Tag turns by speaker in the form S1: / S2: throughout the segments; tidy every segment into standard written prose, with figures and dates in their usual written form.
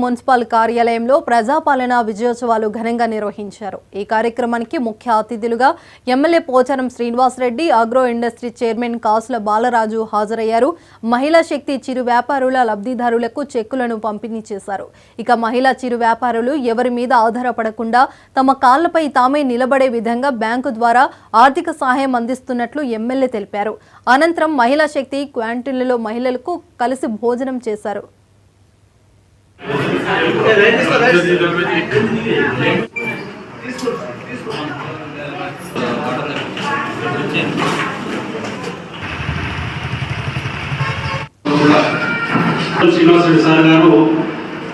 S1: Municipal కార్యాలయంలో ప్రజాపాలన విజయోత్సవాలు ఘనంగా నిర్వహించారు। ఈ కార్యక్రమానికి ముఖ్య అతిథులుగా MLA Pocharam Srinivas Reddy, agro industry chairman కాసుల బాలరాజు హాజరయ్యారు। మహిళా శక్తి చిరు వ్యాపారుల లబ్ధిదారులకు చెక్కులను పంపిణీ చేశారు। ఇక మహిళా చిరు వ్యాపారులు ఎవరి మీద ఆధారపడకుండా తమ కాళ్లపై తామే నిలబడే విధంగా బ్యాంకు ద్వారా ఆర్థిక సహాయం అందిస్తున్నట్లు ఎమ్మెల్యే తెలిపారు। అనంతరం మహిళా శక్తి క్యాంటీన్లలో మహిళలకు కలిసి భోజనం చేశారు।
S2: శ్రీనివాస్ రెడ్డి సార్ గారు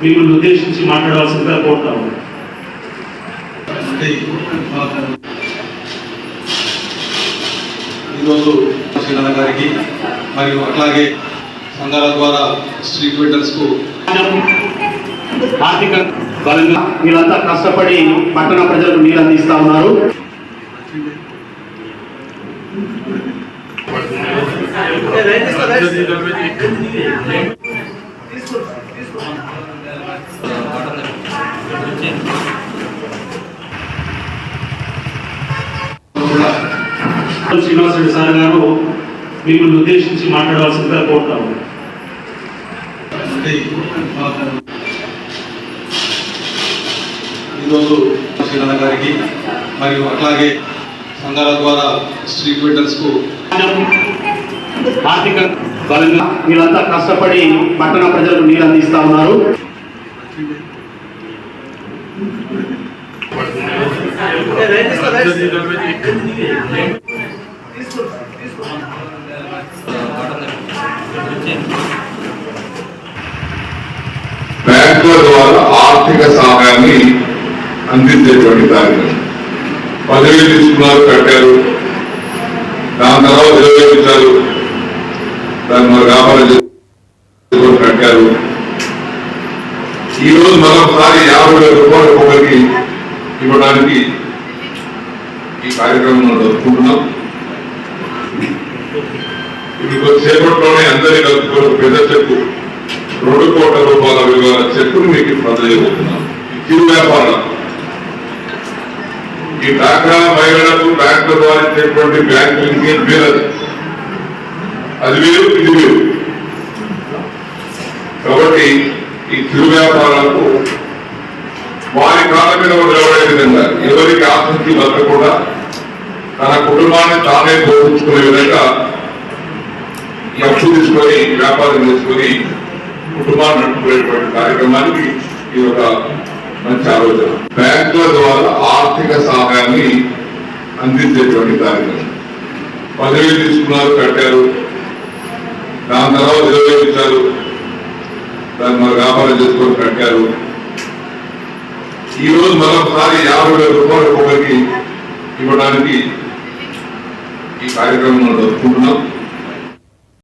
S2: మిమ్మల్ని ఉద్దేశించి మాట్లాడవలసిందిగా కోరుతాము।
S3: ఈరోజు శ్రీనాథ గారికి మరియు అట్లాగే సంఘాల ద్వారా స్ట్రీట్ వెండర్స్ కు
S2: ఆర్థిక బలంగా వీళ్ళంతా కష్టపడి పట్టణ ప్రజలకు నీరు అందిస్తా ఉన్నారు। శ్రీనివాస్ రెడ్డి సార్ గారు మిమ్మల్ని ఉద్దేశించి మాట్లాడవలసిందిగా కోరుతాము।
S3: ఈరోజు శ్రీనాథ గారికి మరియు అట్లాగే సంఘాల ద్వారా స్ట్రీట్ వెండర్స్ కు
S2: ఆర్థిక బలంగా వీళ్ళంతా కష్టపడి పట్టణ ప్రజలకు నీరు అందిస్తా ఉన్నారు।
S4: బ్యాంకుల ద్వారా ఆర్థిక సహాయాన్ని అందించేటువంటి కార్యక్రమం 10,000 తీసుకున్నారు, కట్టారు, దాని తర్వాత 20,000 ఇచ్చారు, దాన్ని మరి వ్యాపారం చేసుకొని కట్టారు। ఈరోజు మరొకసారి 50,000 రూపాయలు ఒక్కొక్కరికి ఇవ్వడానికి ఈ కార్యక్రమం జరుపుకుంటున్నాం। ఇప్పుడు కొద్దిసేపట్లోనే అందరి కలుపుకొని పెద్ద చెక్కు 2 కోట్ల రూపాయల విలువ చెక్కులు మీకు అందజేయబోతున్నాం। చిరు వ్యాపారం ఈ డాక్రా మహిళలకు బ్యాంకుల ద్వారా ఇచ్చేటువంటి బ్యాంక్ లింకేజ్ వేరు, అది వేరు, ఇది వేరు। కాబట్టి ఈ చిరు వ్యాపారాలకు వారి కాళ్ళ మీద నిలబడే విధంగా, ఎవరికి ఆసక్తి బతకకుండా తన కుటుంబాన్ని తానే పోషించుకునే విధంగా ఈ అప్పు తీసుకొని వ్యాపారం చేసుకొని కుటుంబాన్ని నడుపుకునేటువంటి కార్యక్రమానికి ఇది ఒక మంచి ఆలోచన। బ్యాంకుల ద్వారా ఆర్థిక సహాయాన్ని అందించేటువంటి కార్యక్రమం 10,000 తీసుకున్నారు, కట్టారు, దాని తర్వాత 20,000 ఇచ్చారు, దాన్ని మరి వ్యాపారం చేసుకొని కట్టారు। ఈరోజు మరొకసారి 50,000 రూపాయలు ఒక్కొక్కరికి ఇవ్వడానికి ఈ కార్యక్రమం జరుపుకుంటున్నాం।